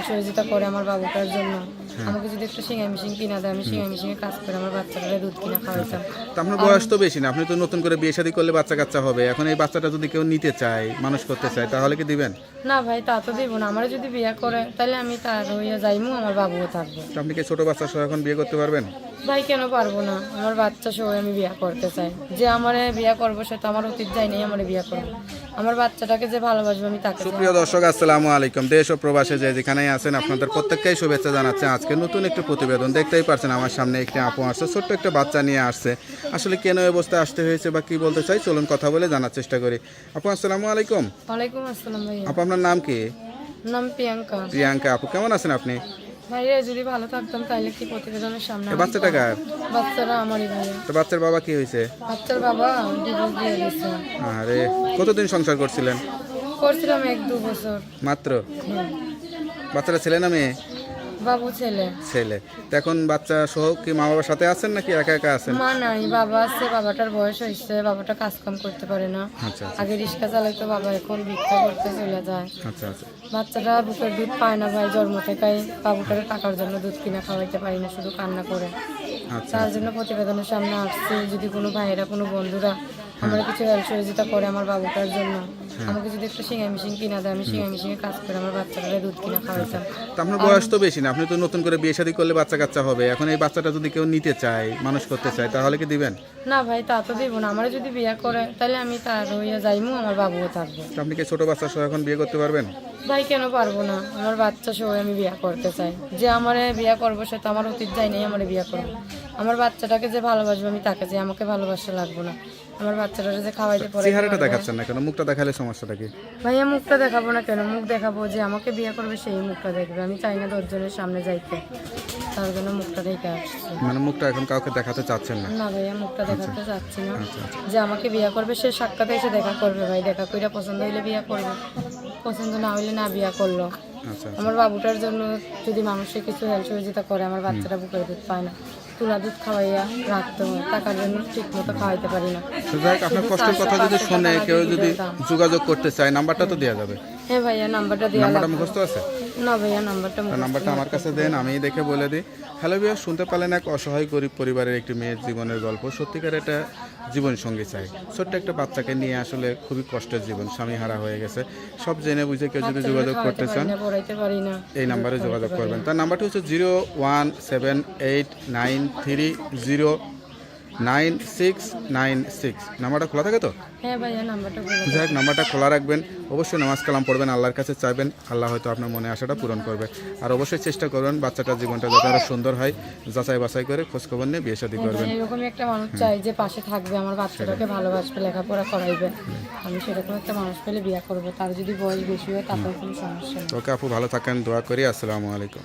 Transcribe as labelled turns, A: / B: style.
A: সহযোগিতা করে আমার বাবুটার জন্য। আমাকে যদি একটা সিঙ্গাই মেশিন কিনা দেয়, আমি সিঙ্গাই মেশিনে কাজ করে আমার বাচ্চাটাকে দুধ কিনা খাওয়াইতাম।
B: তো আপনার বয়স তো বেশি না, আপনি তো নতুন করে বিয়ে শাদী করলে বাচ্চা কাচ্চা হবে। এখন এই বাচ্চাটা যদি কেউ নিতে চায়, মানুষ করতে চায়, তাহলে কি দিবেন?
A: না ভাই, তা তো দিব না। আমার যদি বিয়ে করে তাহলে আমি তার হইয়া যাইমু, আমার বাবুও থাকবে।
B: তো আপনি কি ছোট বাচ্চা সহ এখন বিয়ে করতে পারবেন?
A: ভাই কেন পারবো না? আমার বাচ্চা সহ আমি বিয়ে করতে চাই। যে আমার বিয়ে করবো সে তো আমার অতীত যাই নাই, আমার বিয়ে করবো। আমার বাচ্চাটাকে যে ভালোবাসবো আমি তাকে।
B: সুপ্রিয় দর্শক, আসসালামু আলাইকুম। দেশ ও প্রবাসে যে যেখানেই আছেন আপনাদের প্রত্যেককেই শুভেচ্ছা জানাচ্ছে। আজকে নতুন একটি প্রতিবেদন দেখতেই পারছেন, আমার সামনে একটি আপু আসছে, ছোট্ট একটা বাচ্চা নিয়ে আসছে। আসলে কেন এই অবস্থায় আসতে হয়েছে বা কি বলতে চাই, চলুন কথা বলে জানার চেষ্টা করি। আপু আসসালামু আলাইকুম।
A: ওয়ালাইকুম আসসালাম ভাই।
B: আপু আপনার নাম কি?
A: নাম প্রিয়াঙ্কা।
B: প্রিয়াঙ্কা আপু, কেমন আছেন আপনি?
A: ভাইয়া যদি ভালো থাকতাম তাহলে কি প্রতিবেদনের সামনে
B: বাচ্চাটা কার?
A: বাচ্চারা আমারই ভাইয়া।
B: তো বাচ্চার বাবা কি হয়েছে?
A: বাচ্চার বাবা ডিভোর্স দিয়ে দিচ্ছে।
B: আরে কতদিন সংসার করছিলেন?
A: করছিলাম 1-2 বছর
B: মাত্র? বাচ্চাটা ছেলে না মেয়ে?
A: বাবু ছেলে।
B: ছেলে। তো এখন বাচ্চা সহ কি মা বাবার সাথে আছেন নাকি একা একা আছেন?
A: মা নাই, বাবা আছে। বাবাটার বয়স হয়েছে, বাবাটা কাজ কাম করতে পারে না।
B: আচ্ছা
A: আগে রিক্সা চালাইতো বাবা, এখন ভিক্ষা করতে চলে যায়।
B: আচ্ছা আচ্ছা।
A: বাচ্চাটা বুকের দুধ পায় না ভাই, জন্ম থেকেই বাবুটারে টাকার জন্য দুধ কিনা খাওয়াইতে পারি না, শুধু কান্না করে।
B: আচ্ছা
A: তার জন্য প্রতিবেদনের সামনে আসছি। যদি কোনো ভাইয়েরা, কোনো বন্ধুরা আমার কিছু হেল্প সহযোগিতা করে আমার বাবুটার জন্য, আমাকে যদি একটা সিঙ্গাই মেশিন কিনা দেয়, আমি সিঙ্গাই মেশিনে কাজ করে আমার বাচ্চাটাকে দুধ কিনা খাওয়াইতাম।
B: তো আপনার বয়স তো বেশি না, আপনি তো নতুন করে বিয়ে শাদী করলে বাচ্চা কাচ্চা হবে। এখন এই বাচ্চাটা যদি কেউ নিতে চায়, মানুষ করতে চায়, তাহলে কি দিবেন?
A: না ভাই, তা তো দিব না। আমার যদি বিয়ে করে তাহলে আমি তার হইয়া যাইমু, আমার বাবুও থাকবে।
B: তো আপনি কি ছোট বাচ্চা সহ এখন বিয়ে করতে পারবেন?
A: ভাই কেন পারবো না? আমার বাচ্চা সহ আমি বিয়ে করতে চাই। যে আমার বিয়ে করবো সে তো আমার অতীত যাই নাই, আমার বিয়ে করবো। আমার বাচ্চাটাকে যে ভালোবাসবো আমি তাকে, যে আমাকে ভালোবাসা লাগবো না। আমার বাচ্চাটাকে যে খাওয়াইতে পারে।
B: চেহারাটা দেখাচ্ছেন না কেন? মুখটা দেখালে সমস্যাটা কি?
A: ভাইয়া মুখটা দেখাবো না কেন? মুখ দেখাবো, যে আমাকে বিয়ে করবে সেই মুখটা দেখবে। আমি চাই না 10 জনের সামনে যাইতে, তার জন্য মুখটা দেখে আসছি।
B: মানে মুখটা এখন কাউকে দেখাতে চাচ্ছেন না?
A: না ভাইয়া, মুখটা দেখাতে চাচ্ছি না। যে আমাকে বিয়ে করবে সে সাক্ষাতে এসে দেখা করবে ভাই, দেখা কইরা পছন্দ হইলে বিয়ে করবে, পছন্দ না হইলে না বিয়ে করলো।
B: আচ্ছা।
A: আমার বাবুটার জন্য যদি মানুষের কিছু হেল্প সহযোগিতা করে, আমার বাচ্চাটা বুকের দুধ পায় না, তুলা দুধ খাওয়াইয়া রাখতে হয়, টাকার জন্য ঠিক মতো খাওয়াইতে পারি না।
B: তো যাই হোক, আপনার কষ্টের কথা যদি শুনে কেউ যদি যোগাযোগ করতে চায়, নাম্বারটা তো দেওয়া যাবে।
A: হ্যাঁ ভাইয়া, নাম্বারটা দেওয়া
B: নাম্বারটা
A: লাগবে।
B: মুখস্থ আছে?
A: না ভাইয়া, নাম্বারটা
B: নাম্বারটা আমার কাছে দেন, আমি দেখে বলে দিই। হ্যালো ভাইয়া, শুনতে পারলেন এক অসহায় গরিব পরিবারের একটি মেয়ের জীবনের গল্প। সত্যিকার একটা জীবন সঙ্গী চাই। ছোট্ট একটা বাচ্চাকে নিয়ে আসলে খুবই কষ্টের জীবন, স্বামী হারা হয়ে গেছে। সব জেনে বুঝে কেউ যদি যোগাযোগ করতে চান এই নাম্বারে যোগাযোগ করবেন। তার নাম্বারটি হচ্ছে 01789309696। নাম্বারটা খোলা থাকে তো?
A: হ্যাঁ ভাইয়া, নাম্বারটা বলে
B: যাই হোক, নাম্বারটা খোলা রাখবেন। অবশ্যই নামাজ কালাম পড়বেন, আল্লাহর কাছে চাইবেন, আল্লাহ হয়তো আপনার মনে আশাটা পূরণ করবে। আর অবশ্যই চেষ্টা করবেন বাচ্চাটার জীবনটা যাতে আরো সুন্দর হয়, যাচাই বাছাই করে খোঁজখবর নিয়ে বিয়ে শাদী করবেন।
A: এরকমই একটা মানুষ চাই যে পাশে থাকবে, আমার বাচ্চাটাকে ভালোবাসবে, লেখাপড়া করাইবে। আমি সেরকম একটা মানুষ পেলে বিয়ে করবো। তার যদি বয়স বেশি হয় তারপর কোনো সমস্যা নেই।
B: ওকে আপু, ভালো থাকেন, দোয়া করি। আসসালামু আলাইকুম।